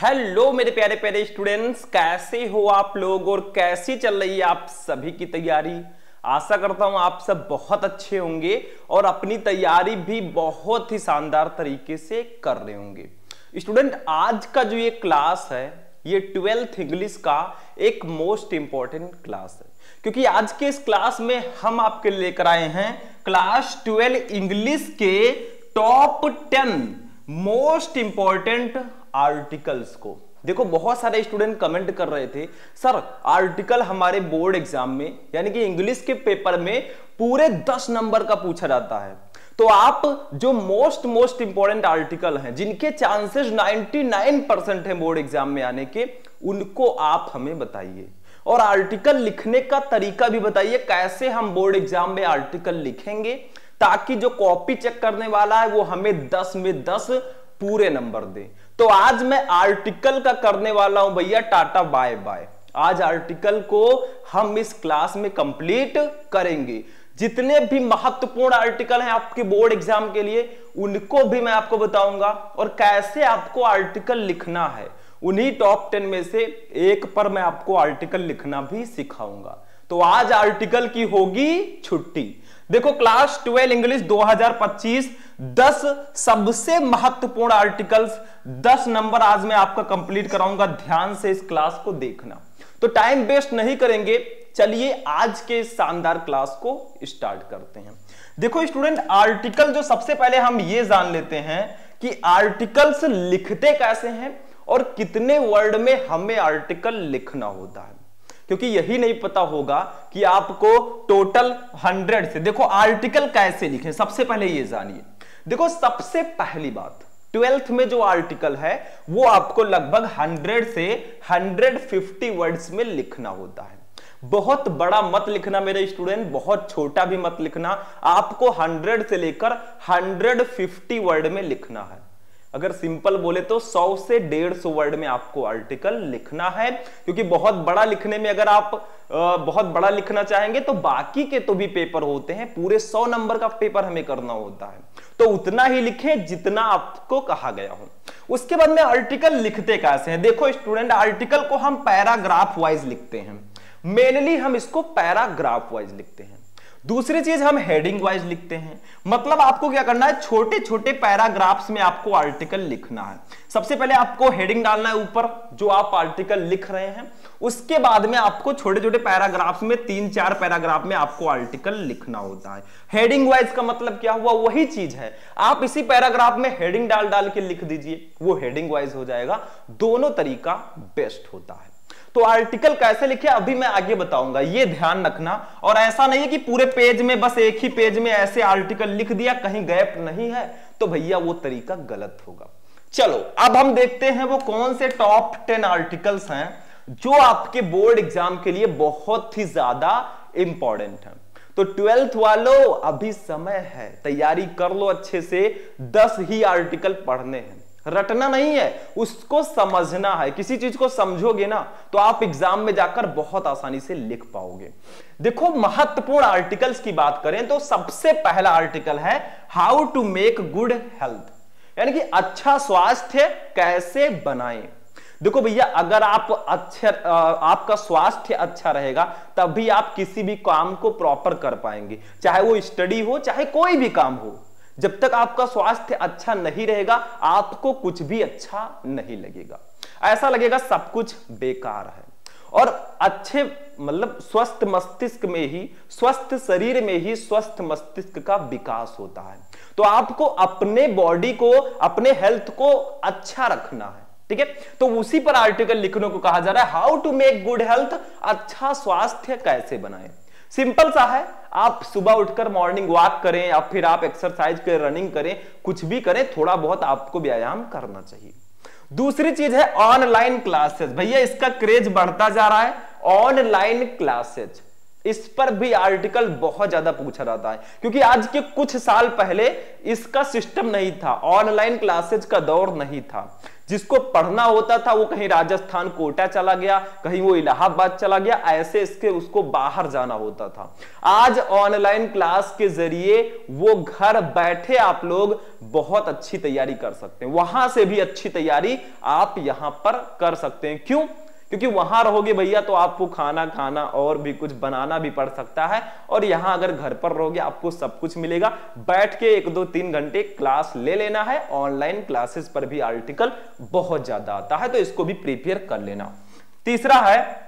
Hello मेरे प्यारे प्यारे स्टूडेंट्स, कैसे हो आप लोग और कैसी चल रही है आप सभी की तैयारी। आशा करता हूं आप सब बहुत अच्छे होंगे और अपनी तैयारी भी बहुत ही शानदार तरीके से कर रहे होंगे। स्टूडेंट, आज का जो ये क्लास है ये 12th इंग्लिश का एक मोस्ट इंपॉर्टेंट क्लास है, क्योंकि आज के इस क्लास में हम आपके लेकर आए हैं क्लास 12 इंग्लिश के टॉप 10 मोस्ट इंपॉर्टेंट आर्टिकल्स को। देखो, बहुत सारे स्टूडेंट कमेंट कर रहे थे सर आर्टिकल हमारे बोर्ड एग्जाम में यानी कि इंग्लिश के पेपर में पूरे 10 नंबर का पूछा जाता है, तो आप जो मोस्ट इंपॉर्टेंट आर्टिकल हैं जिनके चांसेस 99% है बोर्ड एग्जाम में आने के, उनको आप हमें बताइए और आर्टिकल लिखने का तरीका भी बताइए, कैसे हम बोर्ड एग्जाम में आर्टिकल लिखेंगे ताकि जो कॉपी चेक करने वाला है वो हमें 10 में 10 पूरे नंबर दे। तो आज मैं आर्टिकल का करने वाला हूं भैया टाटा बाय बाय। आज आर्टिकल को हम इस क्लास में कंप्लीट करेंगे। जितने भी महत्वपूर्ण आर्टिकल हैं आपके बोर्ड एग्जाम के लिए उनको भी मैं आपको बताऊंगा और कैसे आपको आर्टिकल लिखना है। उन्हीं टॉप 10 में से एक पर मैं आपको आर्टिकल लिखना भी सिखाऊंगा। तो आज आर्टिकल की होगी छुट्टी। देखो, क्लास 12 इंग्लिश 2025 10 सबसे महत्वपूर्ण आर्टिकल्स 10 नंबर आज मैं आपका कंप्लीट कराऊंगा। ध्यान से इस क्लास को देखना। तो टाइम वेस्ट नहीं करेंगे, चलिए आज के इस शानदार क्लास को स्टार्ट करते हैं। देखो स्टूडेंट, आर्टिकल जो सबसे पहले हम ये जान लेते हैं कि आर्टिकल्स लिखते कैसे हैं और कितने वर्ड में हमें आर्टिकल लिखना होता है, क्योंकि यही नहीं पता होगा कि आपको टोटल 100 से देखो आर्टिकल कैसे लिखें। सबसे पहले ये जानिए। देखो, सबसे पहली बात 12th में जो आर्टिकल है वो आपको लगभग 100 से 150 वर्ड्स में लिखना होता है। बहुत बड़ा मत लिखना मेरे स्टूडेंट, बहुत छोटा भी मत लिखना। आपको 100 से लेकर 150 वर्ड में लिखना है। अगर सिंपल बोले तो 100 से 150 वर्ड में आपको आर्टिकल लिखना है, क्योंकि बहुत बड़ा लिखने में अगर आप बहुत बड़ा लिखना चाहेंगे तो बाकी के तो भी पेपर होते हैं, पूरे 100 नंबर का पेपर हमें करना होता है, तो उतना ही लिखें जितना आपको कहा गया हो। उसके बाद में आर्टिकल लिखते कैसे हैं। देखो स्टूडेंट, आर्टिकल को हम पैराग्राफ वाइज लिखते हैं। मेनली हम इसको पैराग्राफ वाइज लिखते हैं। दूसरी चीज, हम हेडिंग वाइज लिखते हैं। मतलब आपको क्या करना है, छोटे छोटे पैराग्राफ्स में आपको आर्टिकल लिखना है। सबसे पहले आपको हेडिंग डालना है ऊपर जो आप आर्टिकल लिख रहे हैं, उसके बाद में आपको छोटे छोटे पैराग्राफ्स में 3-4 पैराग्राफ में आपको आर्टिकल लिखना होता है। हेडिंग वाइज का मतलब क्या हुआ, वही चीज है, आप इसी पैराग्राफ में हेडिंग डाल डाल के लिख दीजिए, वो हेडिंग वाइज हो जाएगा। दोनों तरीका बेस्ट होता है। तो आर्टिकल कैसे लिखे अभी मैं आगे बताऊंगा, ये ध्यान रखना। और ऐसा नहीं है कि पूरे पेज में बस एक ही पेज में ऐसे आर्टिकल लिख दिया, कहीं गैप नहीं है, तो भैया वो तरीका गलत होगा। चलो अब हम देखते हैं वो कौन से टॉप 10 आर्टिकल्स हैं जो आपके बोर्ड एग्जाम के लिए बहुत ही ज्यादा इंपॉर्टेंट है। तो 12th वालों, अभी समय है, तैयारी कर लो अच्छे से। 10 ही आर्टिकल पढ़ने हैं, रटना नहीं है, उसको समझना है। किसी चीज को समझोगे ना तो आप एग्जाम में जाकर बहुत आसानी से लिख पाओगे। देखो, महत्वपूर्ण आर्टिकल्स की बात करें तो सबसे पहला आर्टिकल है how to make good health, यानी कि अच्छा स्वास्थ्य कैसे बनाएं। देखो भैया, अगर आपका स्वास्थ्य अच्छा रहेगा तभी आप किसी भी काम को प्रॉपर कर पाएंगे, चाहे वो स्टडी हो चाहे कोई भी काम हो। जब तक आपका स्वास्थ्य अच्छा नहीं रहेगा आपको कुछ भी अच्छा नहीं लगेगा, ऐसा लगेगा सब कुछ बेकार है। और अच्छे मतलब स्वस्थ मस्तिष्क में ही, स्वस्थ शरीर में ही स्वस्थ मस्तिष्क का विकास होता है। तो आपको अपने बॉडी को, अपने हेल्थ को अच्छा रखना है, ठीक है। तो उसी पर आर्टिकल लिखने को कहा जा रहा है, how to make good health, अच्छा स्वास्थ्य कैसे बनाएं। सिंपल सा है, आप सुबह उठकर मॉर्निंग वॉक करें या फिर आप एक्सरसाइज करें, रनिंग करें, कुछ भी करें, थोड़ा बहुत आपको व्यायाम करना चाहिए। दूसरी चीज है ऑनलाइन क्लासेस। भैया इसका क्रेज बढ़ता जा रहा है, ऑनलाइन क्लासेस, इस पर भी आर्टिकल बहुत ज्यादा पूछा जाता है, क्योंकि आज के कुछ साल पहले इसका सिस्टम नहीं था, ऑनलाइन क्लासेस का दौर नहीं था। जिसको पढ़ना होता था वो कहीं राजस्थान कोटा चला गया, कहीं वो इलाहाबाद चला गया, ऐसे इसके उसको बाहर जाना होता था। आज ऑनलाइन क्लास के जरिए वो घर बैठे आप लोग बहुत अच्छी तैयारी कर सकते हैं, वहां से भी अच्छी तैयारी आप यहां पर कर सकते हैं। क्यों? क्योंकि वहां रहोगे भैया तो आपको खाना और भी कुछ बनाना भी पड़ सकता है, और यहां अगर घर पर रहोगे आपको सब कुछ मिलेगा। बैठ के 1, 2, 3 घंटे क्लास ले लेना है। ऑनलाइन क्लासेस पर भी आर्टिकल बहुत ज्यादा आता है, तो इसको भी प्रिपेयर कर लेना। तीसरा है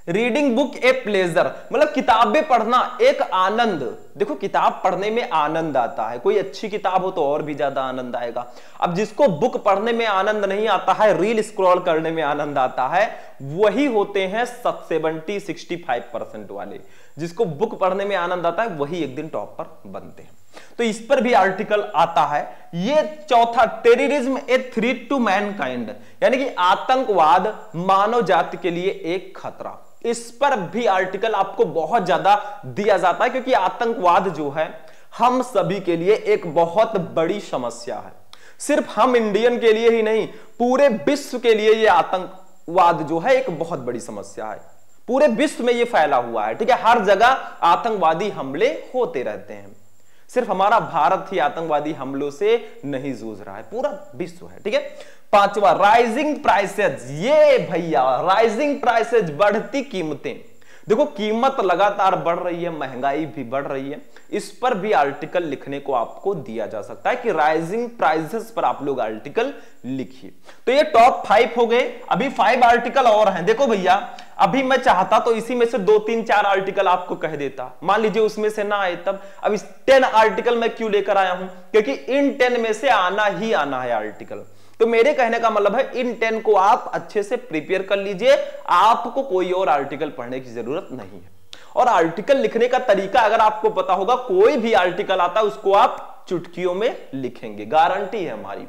रीडिंग बुक ए प्लेजर, मतलब किताबें पढ़ना एक आनंद। देखो किताब पढ़ने में आनंद आता है, कोई अच्छी किताब हो तो और भी ज्यादा आनंद आएगा। अब जिसको बुक पढ़ने में आनंद नहीं आता है, रील स्क्रॉल करने में आनंद आता है, वही होते हैं 70-65% वाले। जिसको बुक पढ़ने में आनंद आता है वही एक दिन टॉपर बनते हैं। तो इस पर भी आर्टिकल आता है। ये चौथा, terrorism a threat to mankind, यानी कि आतंकवाद मानव जाति के लिए एक खतरा। इस पर भी आर्टिकल आपको बहुत ज्यादा दिया जाता है, क्योंकि आतंकवाद जो है हम सभी के लिए एक बहुत बड़ी समस्या है। सिर्फ हम इंडियन के लिए ही नहीं, पूरे विश्व के लिए यह आतंकवाद जो है एक बहुत बड़ी समस्या है। पूरे विश्व में यह फैला हुआ है, ठीक है। हर जगह आतंकवादी हमले होते रहते हैं। सिर्फ हमारा भारत ही आतंकवादी हमलों से नहीं जूझ रहा है, पूरा विश्व है, ठीक है। पांचवा, राइजिंग प्राइसेज। ये भैया राइजिंग प्राइसेज, बढ़ती कीमतें। देखो कीमत लगातार बढ़ रही है, महंगाई भी बढ़ रही है। इस पर भी आर्टिकल लिखने को आपको दिया जा सकता है कि राइजिंग प्राइसेस पर आप लोग आर्टिकल लिखिए। तो ये टॉप 5 हो गए। अभी 5 आर्टिकल और हैं। देखो भैया अभी मैं चाहता तो इसी में से 2, 3, 4 आर्टिकल आपको कह देता, मान लीजिए उसमें से ना आए तब। अब इस 10 आर्टिकल मैं क्यों लेकर आया हूं? क्योंकि इन 10 में से आना ही आना है आर्टिकल। तो मेरे कहने का मतलब है इन 10 को आप अच्छे से प्रिपेयर कर लीजिए, आपको कोई और आर्टिकल पढ़ने की जरूरत नहीं है। और आर्टिकल लिखने का तरीका अगर आपको पता होगा, कोई भी आर्टिकल आता है उसको आप चुटकियों में लिखेंगे, गारंटी है हमारी।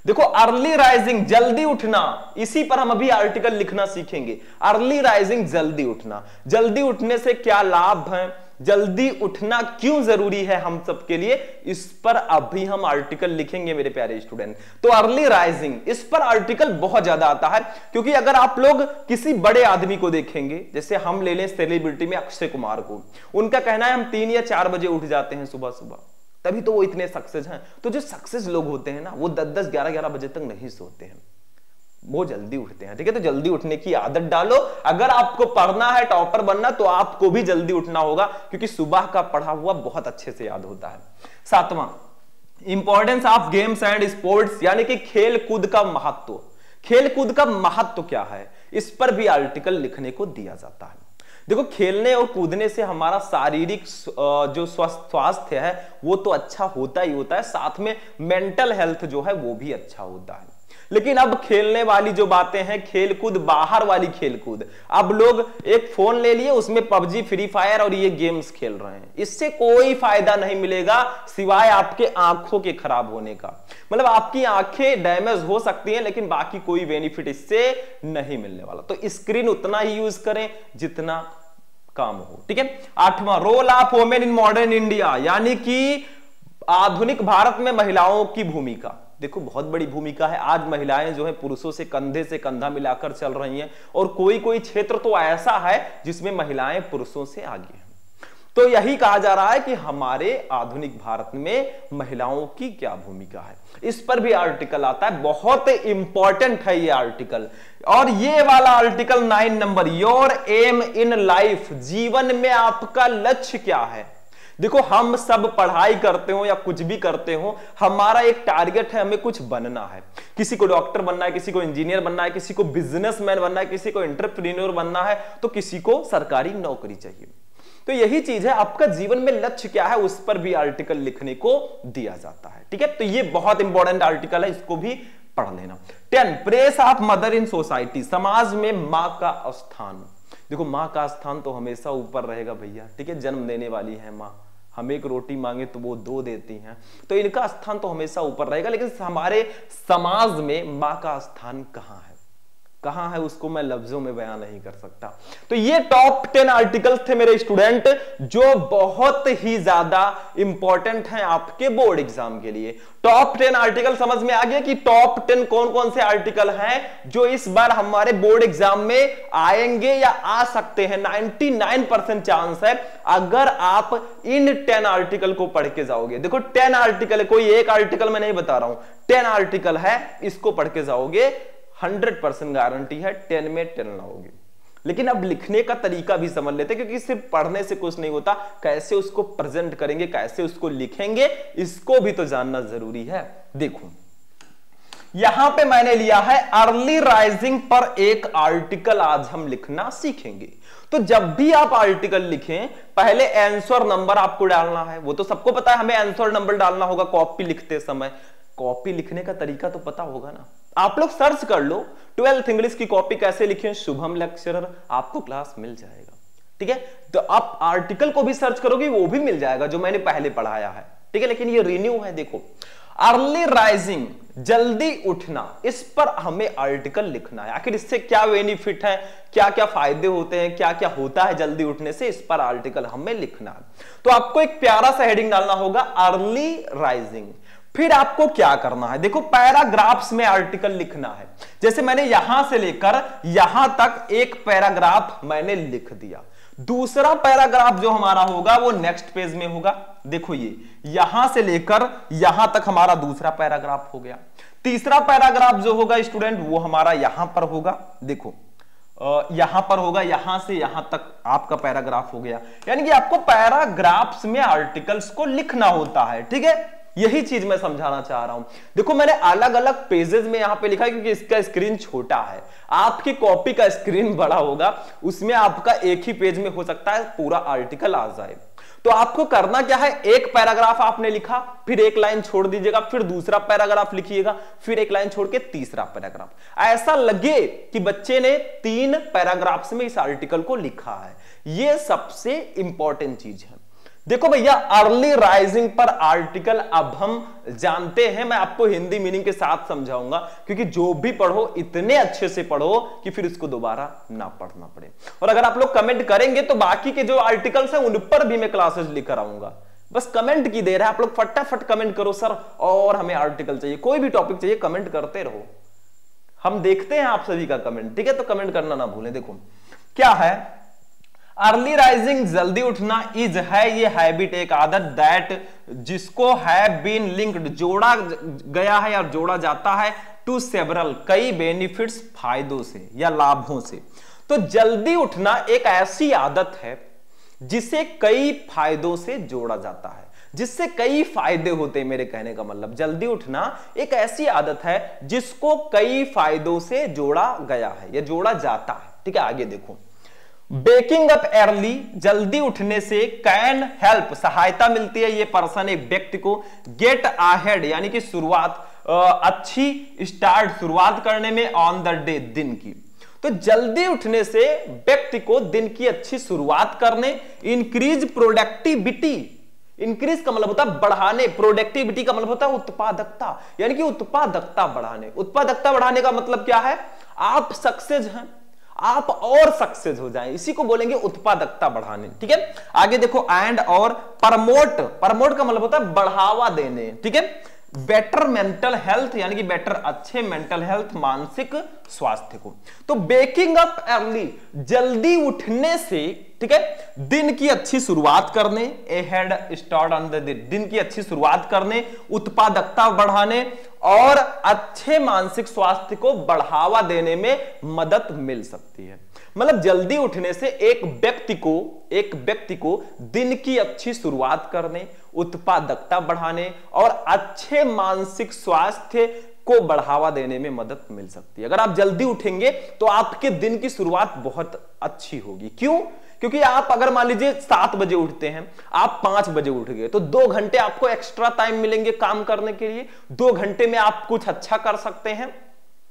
देखो अर्ली राइजिंग, जल्दी उठना, इसी पर हम अभी आर्टिकल लिखना सीखेंगे। अर्ली राइजिंग, जल्दी उठना। जल्दी उठने से क्या लाभ है, जल्दी उठना क्यों जरूरी है हम सबके लिए, इस पर अभी हम आर्टिकल लिखेंगे मेरे प्यारे स्टूडेंट। तो अर्ली राइजिंग, इस पर आर्टिकल बहुत ज्यादा आता है, क्योंकि अगर आप लोग किसी बड़े आदमी को देखेंगे, जैसे हम ले लें सेलिब्रिटी में अक्षय कुमार को, उनका कहना है हम 3 या 4 बजे उठ जाते हैं सुबह सुबह, तभी तो वो इतने सक्सेस हैं। तो जो सक्सेस लोग होते हैं ना, वो 10-10, 11-11 बजे तक नहीं सोते हैं, वो जल्दी उठते हैं, ठीक है। तो जल्दी उठने की आदत डालो। अगर आपको पढ़ना है, टॉपर बनना, तो आपको भी जल्दी उठना होगा, क्योंकि सुबह का पढ़ा हुआ बहुत अच्छे से याद होता है। 7वां, importance of games and sports, यानी कि खेल कूद का महत्व। खेल कूद का महत्व क्या है, इस पर भी आर्टिकल लिखने को दिया जाता है। देखो खेलने और कूदने से हमारा शारीरिक जो स्वास्थ्य है वो तो अच्छा होता ही होता है, साथ में मेंटल हेल्थ जो है वो भी अच्छा होता है। लेकिन अब खेलने वाली जो बातें हैं, खेलकूद, बाहर वाली खेलकूद, अब लोग एक फोन ले लिए, उसमें पबजी, फ्री फायर और ये गेम्स खेल रहे हैं। इससे कोई फायदा नहीं मिलेगा सिवाय आपके आंखों के खराब होने का। मतलब आपकी आंखें डैमेज हो सकती हैं, लेकिन बाकी कोई बेनिफिट इससे नहीं मिलने वाला। तो स्क्रीन उतना ही यूज करें जितना काम हो, ठीक है। 8वां, role of women in modern India, यानी कि आधुनिक भारत में महिलाओं की भूमिका। देखो बहुत बड़ी भूमिका है। आज महिलाएं जो है पुरुषों से कंधे से कंधा मिलाकर चल रही हैं, और कोई कोई क्षेत्र तो ऐसा है जिसमें महिलाएं पुरुषों से आगे हैं। तो यही कहा जा रहा है कि हमारे आधुनिक भारत में महिलाओं की क्या भूमिका है, इस पर भी आर्टिकल आता है। बहुत इंपॉर्टेंट है ये आर्टिकल। और ये वाला article 9 number, your aim in life, जीवन में आपका लक्ष्य क्या है। देखो हम सब पढ़ाई करते हो या कुछ भी करते हो, हमारा एक टारगेट है, हमें कुछ बनना है। किसी को डॉक्टर बनना है, किसी को इंजीनियर बनना है, किसी को बिजनेसमैन बनना है, किसी को एंटरप्रेन्योर बनना है, तो किसी को सरकारी नौकरी चाहिए। तो यही चीज है, आपका जीवन में लक्ष्य क्या है, उस पर भी आर्टिकल लिखने को दिया जाता है, ठीक है। तो ये बहुत इंपॉर्टेंट आर्टिकल है, इसको भी पढ़ लेना। 10, press of mother in society, समाज में मां का स्थान। देखो मां का स्थान तो हमेशा ऊपर रहेगा भैया, ठीक है। जन्म देने वाली है मां, हम एक रोटी मांगे तो वो 2 देती हैं, तो इनका स्थान तो हमेशा ऊपर रहेगा। लेकिन हमारे समाज में मां का स्थान कहां है, कहां है उसको मैं लफ्जों में बयान नहीं कर सकता। तो ये टॉप 10 आर्टिकल्स थे मेरे स्टूडेंट, जो बहुत ही ज्यादा इंपॉर्टेंट हैं आपके बोर्ड एग्जाम के लिए। टॉप 10 आर्टिकल समझ में आ गया कि टॉप 10 कौन कौन से आर्टिकल हैं जो इस बार हमारे बोर्ड एग्जाम में आएंगे या आ सकते हैं। 99% चांस है अगर आप इन 10 आर्टिकल को पढ़ के जाओगे। देखो 10 आर्टिकल है, कोई एक आर्टिकल मैं नहीं बता रहा हूं, 10 आर्टिकल है, इसको पढ़ के जाओगे 100% गारंटी है 10 में 10 लाओगे। लेकिन अब लिखने का तरीका भी समझ लेते, क्योंकि सिर्फ पढ़ने से कुछ नहीं होता, कैसे उसको प्रेजेंट करेंगे, कैसे उसको लिखेंगे, इसको भी तो जानना जरूरी है। देखो यहां पे मैंने लिया है अर्ली राइजिंग पर एक आर्टिकल आज हम लिखना सीखेंगे। तो जब भी आप आर्टिकल लिखें पहले आंसर नंबर आपको डालना है। वो तो सबको पता है हमें आंसर नंबर डालना होगा कॉपी लिखते समय। कॉपी लिखने का तरीका तो पता होगा ना, आप लोग सर्च कर लो 12th इंग्लिश की कॉपी कैसे लिखें शुभम लेक्चरर, आपको क्लास मिल जाएगा। ठीक है, तो आप आर्टिकल को भी सर्च करोगे वो भी मिल जाएगा जो मैंने पहले पढ़ाया है। ठीक है, लेकिन ये रिन्यू है। देखो अर्ली राइजिंग, जल्दी उठना, इस पर हमें आर्टिकल लिखना है। आखिर इससे क्या बेनिफिट है, क्या क्या फायदे होते हैं, क्या क्या होता है जल्दी उठने से, इस पर आर्टिकल हमें लिखना है। तो आपको एक प्यारा सा हेडिंग डालना होगा अर्ली राइजिंग। फिर आपको क्या करना है, देखो पैराग्राफ्स में आर्टिकल लिखना है। जैसे मैंने यहां से लेकर यहां तक एक पैराग्राफ मैंने लिख दिया। दूसरा पैराग्राफ जो हमारा होगा वो नेक्स्ट पेज में होगा। देखो ये यहां से लेकर यहां तक हमारा दूसरा पैराग्राफ हो गया। तीसरा पैराग्राफ जो होगा स्टूडेंट वो हमारा यहां पर होगा। देखो यहां पर होगा, यहां से यहां तक आपका पैराग्राफ हो गया। यानी कि आपको पैराग्राफ्स में आर्टिकल्स को लिखना होता है। ठीक है, यही चीज मैं समझाना चाह रहा हूं। देखो मैंने अलग अलग पेजेस में यहां पे लिखा है क्योंकि इसका स्क्रीन छोटा है, आपकी कॉपी का स्क्रीन बड़ा होगा, उसमें आपका एक ही पेज में हो सकता है पूरा आर्टिकल आ जाए। तो आपको करना क्या है, एक पैराग्राफ आपने लिखा, फिर एक लाइन छोड़ दीजिएगा, फिर दूसरा पैराग्राफ लिखिएगा, फिर एक लाइन छोड़ के तीसरा पैराग्राफ। ऐसा लगे कि बच्चे ने 3 पैराग्राफ्स में इस आर्टिकल को लिखा है। यह सबसे इंपॉर्टेंट चीज है। देखो भैया अर्ली राइजिंग पर आर्टिकल अब हम जानते हैं, मैं आपको हिंदी मीनिंग के साथ समझाऊंगा, क्योंकि जो भी पढ़ो इतने अच्छे से पढ़ो कि फिर इसको दोबारा ना पढ़ना पड़े। और अगर आप लोग कमेंट करेंगे तो बाकी के जो आर्टिकल्स हैं उन पर भी मैं क्लासेस लेकर आऊंगा। बस कमेंट की देर है, आप लोग फटाफट कमेंट करो सर और हमें आर्टिकल चाहिए, कोई भी टॉपिक चाहिए, कमेंट करते रहो, हम देखते हैं आप सभी का कमेंट। ठीक है, तो कमेंट करना ना भूलें। देखो क्या है, अर्ली राइजिंग जल्दी उठना इज है ये हैबिट, एक आदत, दैट जिसको हैव बीन लिंक्ड जोड़ा गया है या जोड़ा जाता है, टू सेवरल कई बेनिफिट्स फायदों से या लाभों से। तो जल्दी उठना एक ऐसी आदत है जिसे कई फायदों से जोड़ा जाता है, जिससे कई फायदे होते हैं। मेरे कहने का मतलब जल्दी उठना एक ऐसी आदत है जिसको कई फायदों से जोड़ा गया है या जोड़ा जाता है। ठीक है, आगे देखो, बेकिंग अप अर्ली, जल्दी उठने से कैन हेल्प, सहायता मिलती है ये पर्सन एक व्यक्ति को, गेट अहेड यानी कि शुरुआत, अच्छी स्टार्ट शुरुआत करने में, ऑन द डे दिन की। तो जल्दी उठने से व्यक्ति को दिन की अच्छी शुरुआत करने, इंक्रीज प्रोडक्टिविटी, इंक्रीज का मतलब होता है बढ़ाने, प्रोडक्टिविटी का मतलब होता है उत्पादकता, यानी कि उत्पादकता बढ़ाने। उत्पादकता बढ़ाने का मतलब क्या है, आप सक्सेस हैं, आप और सक्सेस हो जाएं, इसी को बोलेंगे उत्पादकता बढ़ाने। ठीक है, आगे देखो, एंड और प्रमोट, प्रमोट का मतलब होता है बढ़ावा देने। ठीक है, बेटर मेंटल हेल्थ यानी कि बेटर अच्छे मेंटल हेल्थ मानसिक स्वास्थ्य को। तो बेकिंग अप अर्ली, जल्दी उठने से, ठीक है, दिन की अच्छी शुरुआत करने, a head start on the day, दिन की अच्छी शुरुआत करने, उत्पादकता बढ़ाने और अच्छे मानसिक स्वास्थ्य को बढ़ावा देने में मदद मिल सकती है। मतलब जल्दी उठने से एक व्यक्ति को दिन की अच्छी शुरुआत करने, उत्पादकता बढ़ाने और अच्छे मानसिक स्वास्थ्य को बढ़ावा देने में मदद मिल सकती है। अगर आप जल्दी उठेंगे तो आपके दिन की शुरुआत बहुत अच्छी होगी। क्यों? क्योंकि आप अगर मान लीजिए 7 बजे उठते हैं, आप 5 बजे उठ गए तो 2 घंटे आपको एक्स्ट्रा टाइम मिलेंगे काम करने के लिए। 2 घंटे में आप कुछ अच्छा कर सकते हैं।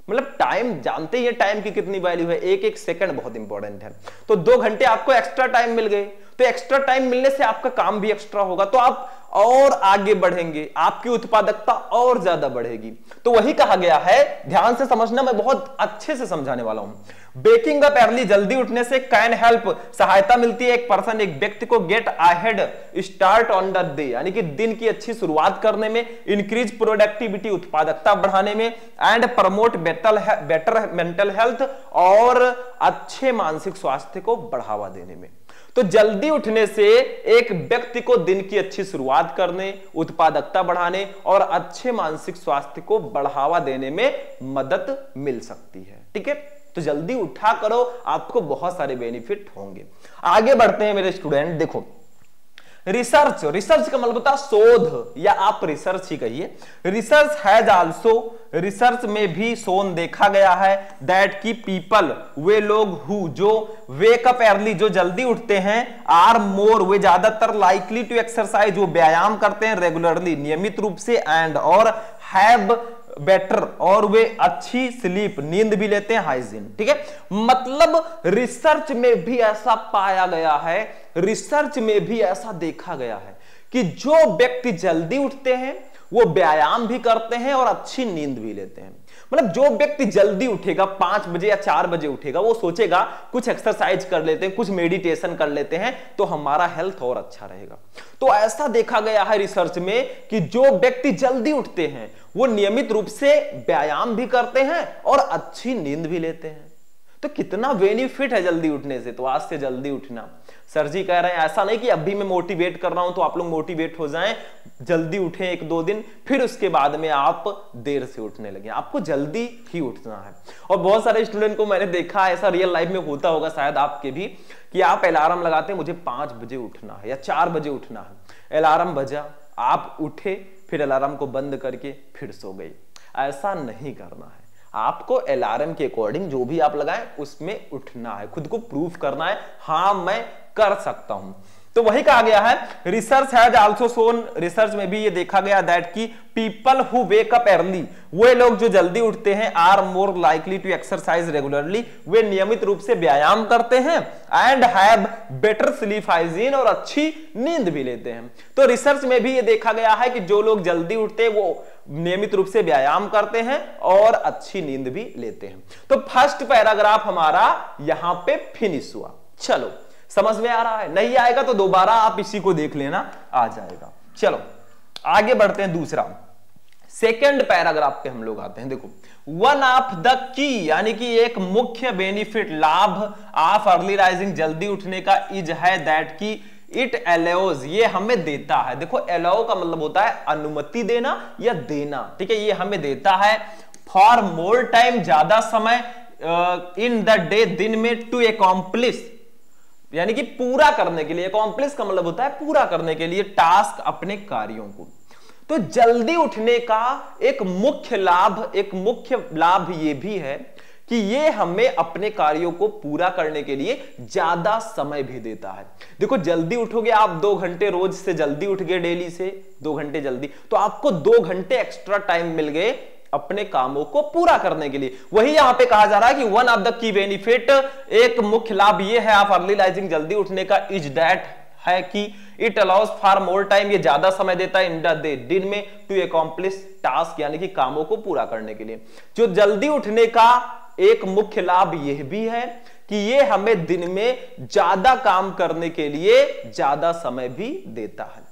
मतलब टाइम, जानते ही टाइम की कितनी वैल्यू है, एक एक सेकंड बहुत इंपॉर्टेंट है। तो 2 घंटे आपको एक्स्ट्रा टाइम मिल गए, तो एक्स्ट्रा टाइम मिलने से आपका काम भी एक्स्ट्रा होगा, तो आप और आगे बढ़ेंगे, आपकी उत्पादकता और ज्यादा बढ़ेगी। तो वही कहा गया है, ध्यान से समझना, मैं बहुत अच्छे से समझाने वाला हूं। वेकिंग अप अर्ली, जल्दी उठने से कैन हेल्प, सहायता मिलती है एक पर्सन, एक व्यक्ति को get ahead start on the day, यानी कि दिन की अच्छी शुरुआत करने में, इंक्रीज प्रोडक्टिविटी, उत्पादकता बढ़ाने में, and promote better mental health, और अच्छे मानसिक स्वास्थ्य को बढ़ावा देने में। तो जल्दी उठने से एक व्यक्ति को दिन की अच्छी शुरुआत करने, उत्पादकता बढ़ाने और अच्छे मानसिक स्वास्थ्य को बढ़ावा देने में मदद मिल सकती है। ठीक है, तो जल्दी उठा करो, आपको बहुत सारे बेनिफिट होंगे। आगे बढ़ते हैं मेरे स्टूडेंट। देखो, रिसर्च, रिसर्च का मतलब होता है शोध, या आप रिसर्च ही कहिए। रिसर्च हैज आल्सो, रिसर्च में भी शोन देखा गया है दैट की पीपल, वे लोग हु, जो वेक अप अर्ली, जो जल्दी उठते हैं, आर मोर, वे ज्यादातर लाइकली टू एक्सरसाइज, वो व्यायाम करते हैं रेगुलरली, नियमित रूप से, एंड और हैव बेटर, और वे अच्छी स्लीप, नींद भी लेते हैं, हाइजीन। ठीक है, मतलब रिसर्च में भी ऐसा पाया गया है, रिसर्च में भी ऐसा देखा गया है कि जो व्यक्ति जल्दी उठते हैं वो व्यायाम भी करते हैं और अच्छी नींद भी लेते हैं। मतलब जो व्यक्ति जल्दी उठेगा, 5 बजे या 4 बजे उठेगा, वो सोचेगा कुछ एक्सरसाइज कर लेते हैं, कुछ मेडिटेशन कर लेते हैं, तो हमारा हेल्थ और अच्छा रहेगा। तो ऐसा देखा गया है रिसर्च में कि जो व्यक्ति जल्दी उठते हैं वो नियमित रूप से व्यायाम भी करते हैं और अच्छी नींद भी लेते हैं। तो कितना बेनिफिट है जल्दी उठने से। तो आज से जल्दी उठना। सर जी कह रहे हैं ऐसा नहीं कि अभी मैं मोटिवेट कर रहा हूं तो आप लोग मोटिवेट हो जाएं, जल्दी उठें 1-2 दिन, फिर उसके बाद में आप देर से उठने लगे। आपको जल्दी ही उठना है। और बहुत सारे स्टूडेंट को मैंने देखा, ऐसा रियल लाइफ में होता होगा शायद आपके भी, कि आप अलार्म लगाते हैं मुझे 5 बजे उठना है या 4 बजे उठना है। अलार्म बजा, आप उठे, फिर अलार्म को बंद करके फिर सो गए। ऐसा नहीं करना है। आपको अलार्म के अकॉर्डिंग जो भी आप लगाएं उसमें उठना है, खुद को प्रूफ करना है, हां मैं कर सकता हूं। तो वही कहा गया है, research has also shown, research में भी ये देखा गया दैट की people who wake up early, वे लोग जो जल्दी उठते हैं, are more likely to exercise regularly, वे नियमित रूप से व्यायाम करते हैं, and have better sleep hygiene, और अच्छी नींद भी लेते हैं। तो रिसर्च में भी ये देखा गया है कि जो लोग जल्दी उठते हैं वो नियमित रूप से व्यायाम करते हैं और अच्छी नींद भी लेते हैं। तो फर्स्ट पैराग्राफ हमारा यहां पे फिनिश हुआ। चलो, समझ में आ रहा है? नहीं आएगा तो दोबारा आप इसी को देख लेना, आ जाएगा। चलो आगे बढ़ते हैं। दूसरा सेकंड पैराग्राफ पे हम लोग आते हैं। देखो, वन ऑफ द की, यानी कि एक मुख्य बेनिफिट, लाभ ऑफ अर्ली राइजिंग, जल्दी उठने का, इज है दैट की इट अलाउज, ये हमें देता है। देखो, अलाउ का मतलब होता है अनुमति देना या देना। ठीक है, ये हमें देता है फॉर मोर टाइम, ज्यादा समय, इन द डे, दिन में, टू अकॉम्प्लिश, यानी कि पूरा करने के लिए। अकॉम्प्लिश का मतलब होता है पूरा करने के लिए, टास्क, अपने कार्यों को। तो जल्दी उठने का एक मुख्य लाभ ये भी है कि ये हमें अपने कार्यों को पूरा करने के लिए ज्यादा समय भी देता है। देखो, जल्दी उठोगे आप, 2 घंटे रोज से जल्दी उठ गए, डेली से 2 घंटे जल्दी, तो आपको 2 घंटे एक्स्ट्रा टाइम मिल गए अपने कामों को पूरा करने के लिए। वही यहां पे कहा जा रहा है कि one of the key benefit, एक मुख्य लाभ ये है आप अर्ली राइजिंग, जल्दी उठने का, इज दैट, है कि it allows for more time, ये ज्यादा समय देता है, इन द डे, दिन में, टू अकॉम्प्लिश टास्क, यानी कि कामों को पूरा करने के लिए। जो जल्दी उठने का एक मुख्य लाभ यह भी है कि ये हमें दिन में ज्यादा काम करने के लिए ज्यादा समय भी देता है।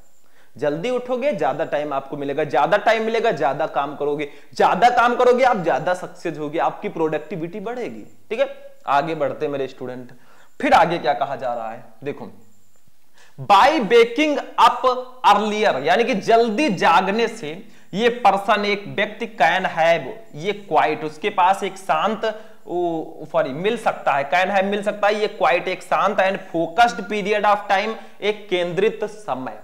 जल्दी उठोगे, ज्यादा टाइम आपको मिलेगा, ज्यादा टाइम मिलेगा, ज्यादा काम करोगे, ज्यादा काम करोगे आप, ज्यादा सक्सेस होगी, आपकी प्रोडक्टिविटी बढ़ेगी। ठीक है, आगे बढ़ते मेरे स्टूडेंट। फिर आगे क्या कहा जा रहा है, देखो, बाय वेकिंग अप अर्लियर, यानी कि जल्दी जागने से ये पर्सन, एक व्यक्ति, कैन हैव, ये क्वाइट, उसके पास एक शांत मिल सकता है, कैन हैव मिल सकता है, ये क्वाइट एक शांत and focused period of time, एक केंद्रित समय,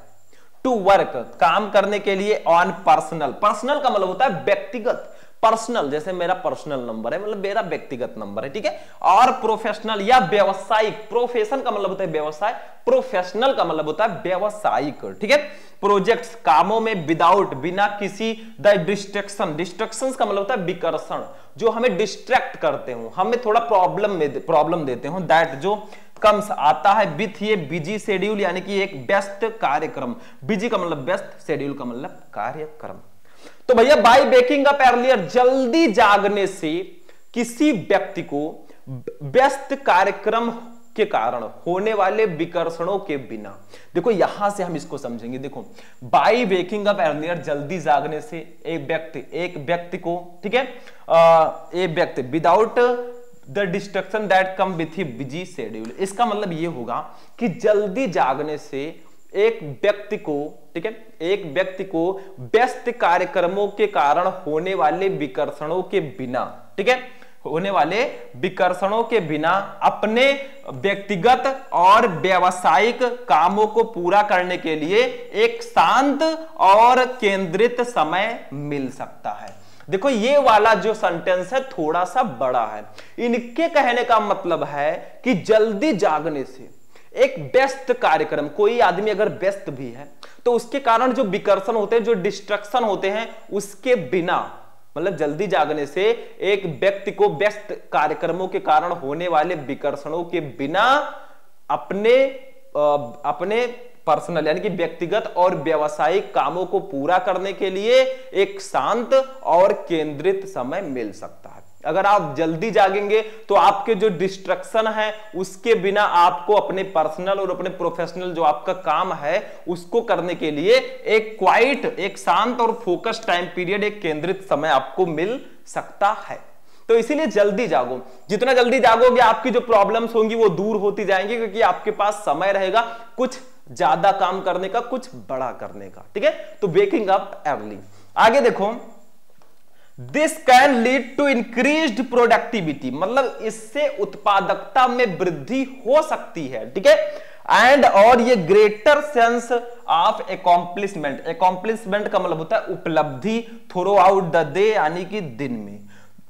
टू वर्क, काम करने के लिए, ऑन पर्सनल, पर्सनल का मतलब होता है व्यक्तिगत, पर्सनल जैसे मेरा पर्सनल नंबर है, मतलब मेरा व्यक्तिगत नंबर है, ठीक है। और प्रोफेशनल या व्यवसायिक, प्रोफेशन का मतलब होता है व्यवसाय, प्रोफेशनल का मतलब होता है व्यवसायिक, ठीक है। प्रोजेक्ट्स कामों में विदाउट बिना किसी, द डिस्ट्रैक्शन, डिस्ट्रैक्शंस का मतलब होता है विकर्षण, जो हमें डिस्ट्रैक्ट करते हो, हमें थोड़ा प्रॉब्लम देते हो, दैट जो कम्स आता है विथ ये बिजी शेड्यूल, यानी कि एक व्यस्त कार्यक्रम, बिजी का मतलब व्यस्त, शेड्यूल का मतलब कार्यक्रम। तो भैया बाय वेकिंग अप अर्लियर, जल्दी जागने से किसी व्यक्ति को व्यस्त कार्यक्रम के कारण होने वाले विकर्षणों के बिना, देखो यहां से हम इसको समझेंगे। देखो बाय वेकिंग अप अर्लियर, जल्दी जागने से एक व्यक्ति को, ठीक है, एक व्यक्ति without the destruction that come with busy schedule, इसका मतलब ये होगा कि जल्दी जागने से एक व्यक्ति को, ठीक है, एक व्यक्ति को व्यस्त कार्यक्रमों के कारण होने वाले विकर्षणों के बिना, ठीक है, होने वाले विकर्षणों के बिना अपने व्यक्तिगत और व्यावसायिक कामों को पूरा करने के लिए एक शांत और केंद्रित समय मिल सकता है। देखो ये वाला जो सेंटेंस है थोड़ा सा बड़ा है, इनके कहने का मतलब है कि जल्दी जागने से एक व्यस्त कार्यक्रम, कोई आदमी अगर व्यस्त भी है तो उसके कारण जो विकर्षण होते हैं, जो डिस्ट्रक्शन होते हैं, उसके बिना, मतलब जल्दी जागने से एक व्यक्ति को व्यस्त कार्यक्रमों के कारण होने वाले विकर्षणों के बिना अपने पर्सनल यानी कि व्यक्तिगत और व्यावसायिक कामों को पूरा करने के लिए एक शांत और केंद्रित समय मिल सकता है। अगर आप जल्दी जागेंगे तो आपके जो डिस्ट्रक्शन है उसके बिना आपको अपने पर्सनल और अपने प्रोफेशनल जो आपका काम है उसको करने के लिए एक शांत और फोकस टाइम पीरियड, एक केंद्रित समय आपको मिल सकता है। तो इसीलिए जल्दी जागो, जितना जल्दी जागोगे आपकी जो प्रॉब्लम्स होंगी वो दूर होती जाएंगी, क्योंकि आपके पास समय रहेगा कुछ ज्यादा काम करने का, कुछ बड़ा करने का, ठीक है। तो वेकिंग अप अर्ली। आगे देखो, this can lead to increased productivity, मतलब इससे उत्पादकता में वृद्धि हो सकती है, ठीक है। एंड और ये greater sense of accomplishment, accomplishment का मतलब होता है उपलब्धि, थ्रू आउट द डे यानी कि दिन में,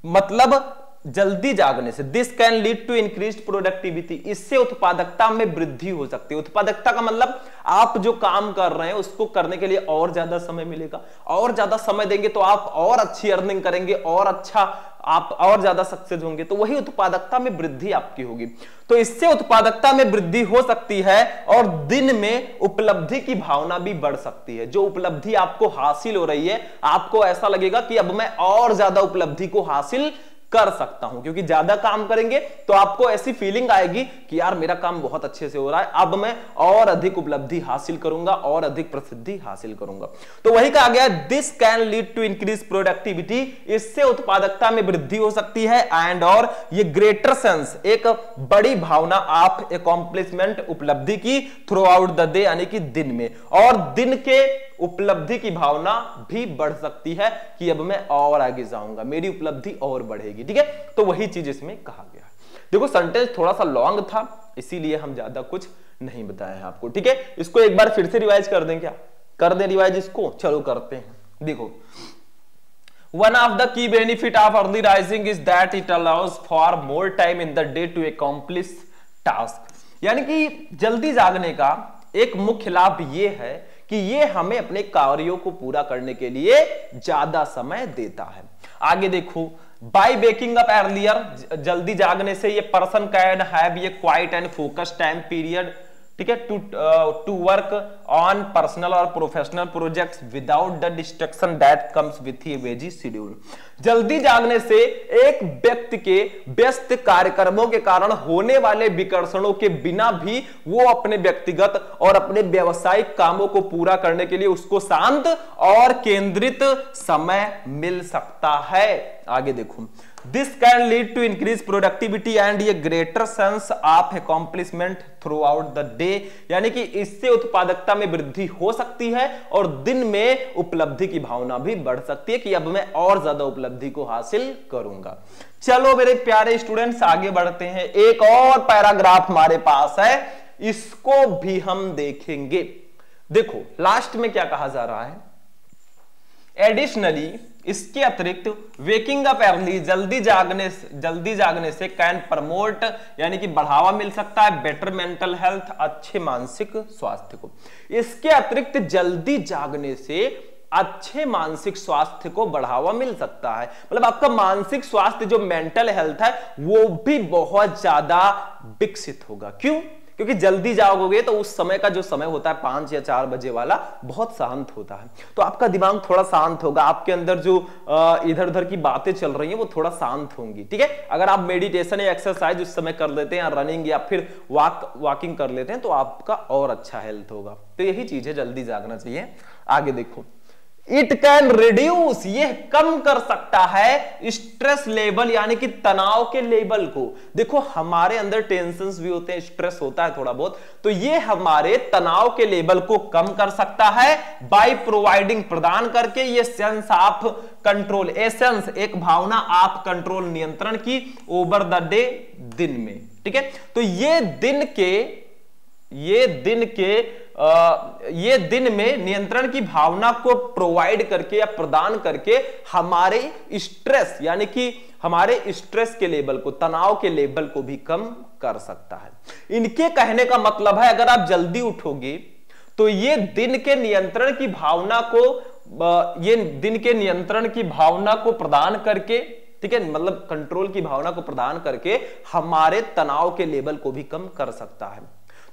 मतलब जल्दी जागने से this can lead to increased productivity, इससे उत्पादकता में वृद्धि हो सकती है। उत्पादकता का मतलब आप जो काम कर रहे हैं उसको करने के लिए और ज्यादा समय मिलेगा, और ज्यादा समय देंगे तो आप और अच्छी अर्निंग करेंगे, और अच्छा आप और ज्यादा सक्सेस होंगे, तो वही उत्पादकता में वृद्धि आपकी होगी। तो इससे उत्पादकता में वृद्धि हो सकती है और दिन में उपलब्धि की भावना भी बढ़ सकती है। जो उपलब्धि आपको हासिल हो रही है, आपको ऐसा लगेगा कि अब मैं और ज्यादा उपलब्धि को हासिल कर सकता हूं, क्योंकि ज्यादा काम करेंगे तो आपको ऐसी फीलिंग आएगी कि यार मेरा काम बहुत अच्छे से हो रहा है, अब मैं और अधिक उपलब्धि हासिल करूंगा और अधिक प्रसिद्धि हासिल करूंगा। तो वही कहा गया, this can lead to increase productivity, इससे उत्पादकता में वृद्धि हो सकती है। एंड और ये ग्रेटर सेंस, एक बड़ी भावना ऑफ अकॉम्प्लिशमेंट, उपलब्धि की, थ्रू आउट द डे यानी कि दिन में, और दिन के उपलब्धि की भावना भी बढ़ सकती है कि अब मैं और आगे जाऊंगा, मेरी उपलब्धि और बढ़ेगी, ठीक है। तो वही चीज इसमें कहा गया। देखो सेंटेंस थोड़ा सा लॉन्ग था, इसीलिए हम ज्यादा कुछ नहीं बताए हैं आपको, ठीक है। इसको एक बार फिर से रिवाइज कर दें, क्या कर दें रिवाइज इसको? चलो करते हैं। देखो, one of the key benefit of early rising is that it allows for more time in the day to accomplish task, यानी कि जल्दी जागने का एक मुख्य लाभ यह है कि ये हमें अपने कार्यों को पूरा करने के लिए ज्यादा समय देता है। आगे देखो, बाय वेकिंग अप अर्लियर, जल्दी जागने से ये पर्सन कैन हैव ये quiet and focus time period, ठीक है, टू वर्क ऑन पर्सनल और professional projects without the destruction that comes with A busy schedule. जल्दी जागने से एक व्यक्ति के व्यस्त कार्यक्रमों के कारण होने वाले विकर्षणों के बिना भी वो अपने व्यक्तिगत और अपने व्यावसायिक कामों को पूरा करने के लिए उसको शांत और केंद्रित समय मिल सकता है। आगे देखो, this can lead to increase productivity and ये greater sense of accomplishment throughout the day, यानी कि इससे उत्पादकता में वृद्धि हो सकती है और दिन में उपलब्धि की भावना भी बढ़ सकती है कि अब मैं और ज्यादा उपलब्धि को हासिल करूंगा। चलो मेरे प्यारे स्टूडेंट्स, आगे बढ़ते हैं। एक और पैराग्राफ हमारे पास है, इसको भी हम देखेंगे। देखो लास्ट में क्या कहा जा रहा है, एडिशनली इसके अतिरिक्त वेकिंग अप अर्ली, जल्दी जागने से कैन प्रमोट यानी कि बढ़ावा मिल सकता है बेटर मेंटल हेल्थ, अच्छे मानसिक स्वास्थ्य को। इसके अतिरिक्त जल्दी जागने से अच्छे मानसिक स्वास्थ्य को बढ़ावा मिल सकता है, मतलब आपका मानसिक स्वास्थ्य जो मेंटल हेल्थ है वो भी बहुत ज्यादा विकसित होगा। क्यों? क्योंकि जल्दी जागोगे तो उस समय का जो समय होता है 5 या 4 बजे वाला बहुत शांत होता है, तो आपका दिमाग थोड़ा शांत होगा, आपके अंदर जो इधर उधर की बातें चल रही हैं वो थोड़ा शांत होंगी। ठीक है, अगर आप मेडिटेशन या एक्सरसाइज उस समय कर लेते हैं या रनिंग या फिर वॉकिंग कर लेते हैं तो आपका और अच्छा हेल्थ होगा। तो यही चीज है, जल्दी जागना चाहिए। आगे देखो, इट कैन रिड्यूस, यह कम कर सकता है स्ट्रेस लेवल यानी कि तनाव के लेवल को। देखो हमारे अंदर टेंशन्स भी होते हैं, स्ट्रेस होता है थोड़ा बहुत, तो यह हमारे तनाव के लेवल को कम कर सकता है बाय प्रोवाइडिंग, प्रदान करके ये सेंस ऑफ कंट्रोल, एसेंस एक भावना ऑफ कंट्रोल, नियंत्रण की, ओवर द डे, दिन में। ठीक है, तो ये दिन में नियंत्रण की भावना को प्रोवाइड करके या प्रदान करके हमारे स्ट्रेस यानी कि हमारे स्ट्रेस के लेवल को, तनाव के लेवल को भी कम कर सकता है। इनके कहने का मतलब है अगर आप जल्दी उठोगे तो ये दिन के नियंत्रण की भावना को प्रदान करके, ठीक है, मतलब कंट्रोल की भावना को प्रदान करके हमारे तनाव के लेवल को भी कम कर सकता है,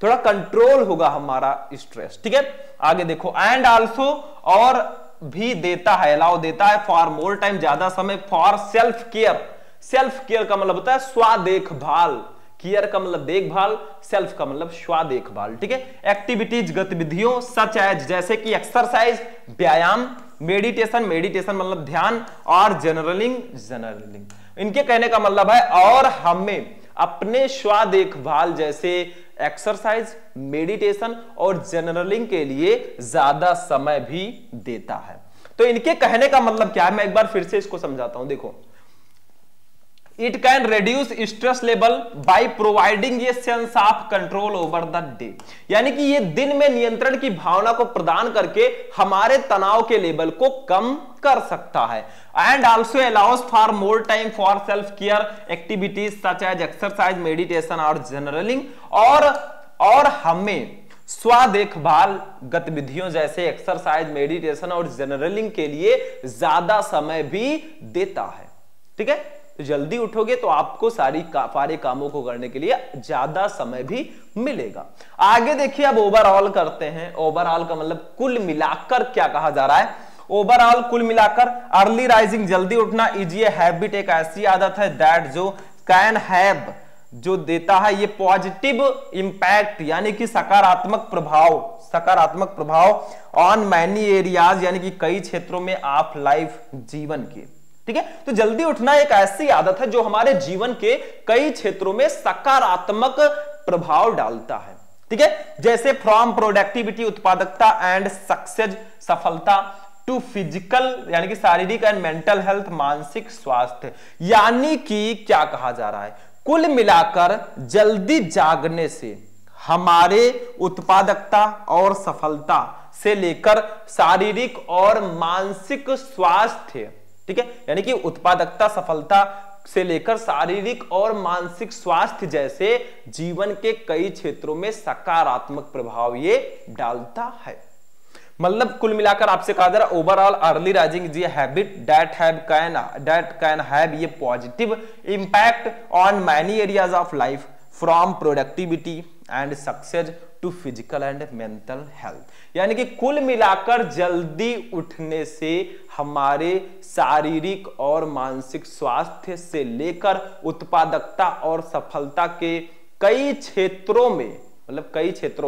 थोड़ा कंट्रोल होगा हमारा स्ट्रेस। ठीक है, आगे देखो, एंड आल्सो, और भी देता है, अलाउ देता है, फॉर मोर टाइम, ज्यादा समय, for self care. Self care का मतलब होता है स्व देखभाल, केयर का मतलब देखभाल, सेल्फ का मतलब स्व देखभाल। ठीक है, एक्टिविटीज गतिविधियों, सच एज जैसे कि एक्सरसाइज व्यायाम, मेडिटेशन मतलब ध्यान, और जर्नलिंग। इनके कहने का मतलब है और हमें अपने स्व देखभाल जैसे एक्सरसाइज, मेडिटेशन और जर्नलिंग के लिए ज्यादा समय भी देता है। तो इनके कहने का मतलब क्या है, मैं एक बार फिर से इसको समझाता हूं। देखो, it can reduce stress level by providing a sense of control over the day, यानी कि ये दिन में नियंत्रण की भावना को प्रदान करके हमारे तनाव के लेवल को कम कर सकता है। And also allows for more time for self care activities such as exercise, meditation और जर्नलिंग, और हमें स्व देखभाल गतिविधियों जैसे एक्सरसाइज, मेडिटेशन और जर्नलिंग के लिए ज्यादा समय भी देता है। ठीक है, तो जल्दी उठोगे तो आपको सारे कामों को करने के लिए ज्यादा समय भी मिलेगा। आगे देखिए, अब ओवरऑल करते हैं। ओवरऑल का मतलब कुल मिलाकर क्या कहा जा रहा है। ओवरऑल कुल मिलाकर अर्ली राइजिंग, जल्दी उठना, इज ए हैबिट, एक ऐसी आदत है दैट जो कैन हैव, जो देता है ये पॉजिटिव इंपैक्ट यानी कि सकारात्मक प्रभाव ऑन मैनी एरियाज यानी कि कई क्षेत्रों में ऑफ लाइफ, जीवन के। ठीक है, तो जल्दी उठना एक ऐसी आदत है जो हमारे जीवन के कई क्षेत्रों में सकारात्मक प्रभाव डालता है। ठीक है, जैसे फ्रॉम प्रोडक्टिविटी, उत्पादकता, एंड सक्सेस, सफलता, टू फिजिकल यानी कि शारीरिक एंड मेंटल हेल्थ, मानसिक स्वास्थ्य। यानी कि क्या कहा जा रहा है, कुल मिलाकर जल्दी जागने से हमारे उत्पादकता और सफलता से लेकर शारीरिक और मानसिक स्वास्थ्य, ठीक है, यानी कि उत्पादकता, सफलता से लेकर शारीरिक और मानसिक स्वास्थ्य जैसे जीवन के कई क्षेत्रों में सकारात्मक प्रभाव ये डालता है। मतलब कुल मिलाकर आपसे कहा जा रहा है overall early rising is a habit that can have a positive impact on many areas of life from productivity and success to physical and mental health. यानी कि कुल मिलाकर जल्दी उठने से हमारे शारीरिक और मानसिक स्वास्थ्य से लेकर उत्पादकता और सफलता के कई क्षेत्रों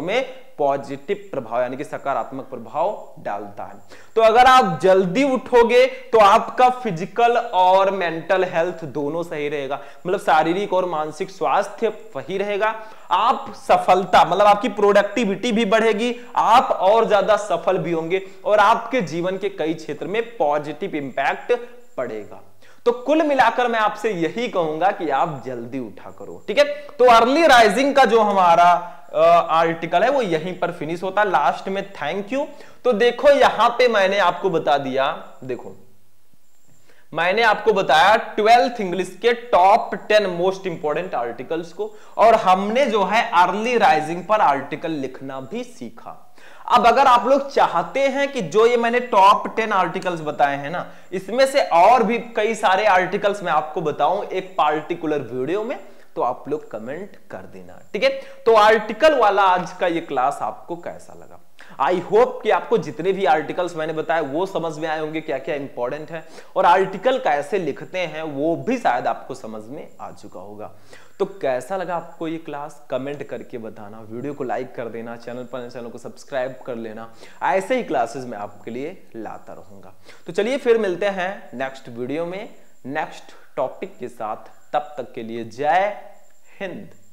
में पॉजिटिव प्रभाव यानी कि सकारात्मक प्रभाव डालता है। तो अगर आप जल्दी उठोगे तो आपका फिजिकल और मेंटल हेल्थ दोनों सही रहेगा, मतलब शारीरिक और मानसिक स्वास्थ्य सही रहेगा। आप सफलता मतलब आपकी प्रोडक्टिविटी भी बढ़ेगी, आप और ज्यादा सफल भी होंगे और आपके जीवन के कई क्षेत्र में पॉजिटिव इंपैक्ट पड़ेगा। तो कुल मिलाकर मैं आपसे यही कहूंगा कि आप जल्दी उठा करो। ठीक है, तो अर्ली राइजिंग का जो हमारा आर्टिकल है वो यहीं पर फिनिश होता है। लास्ट में थैंक यू। तो देखो यहां पे मैंने आपको बता दिया, देखो मैंने आपको बताया 12th इंग्लिश के टॉप 10 मोस्ट इंपोर्टेंट आर्टिकल्स को, और हमने जो है अर्ली राइजिंग पर आर्टिकल लिखना भी सीखा। अब अगर आप लोग चाहते हैं कि जो ये मैंने टॉप 10 आर्टिकल्स बताए हैं ना, इसमें से और भी कई सारे आर्टिकल्स मैं आपको बताऊं एक पार्टिकुलर वीडियो में, तो आप लोग कमेंट कर देना, ठीक है। तो आर्टिकल वाला आज का ये क्लास आपको कैसा लगा? आई होप कि आपको जितने भी आर्टिकल्स मैंने बताए वो समझ में आए होंगे, क्या क्या इंपॉर्टेंट है, और आर्टिकल कैसे लिखते हैं वो भी शायद आपको समझ में आ चुका होगा। तो कैसा लगा आपको ये क्लास? कमेंट करके बताना, वीडियो को लाइक कर देना, चैनल को सब्सक्राइब कर लेना। ऐसे ही क्लासेस मैं आपके लिए लाता रहूंगा। तो चलिए फिर मिलते हैं नेक्स्ट वीडियो में नेक्स्ट टॉपिक के साथ। तब तक के लिए जय हिंद।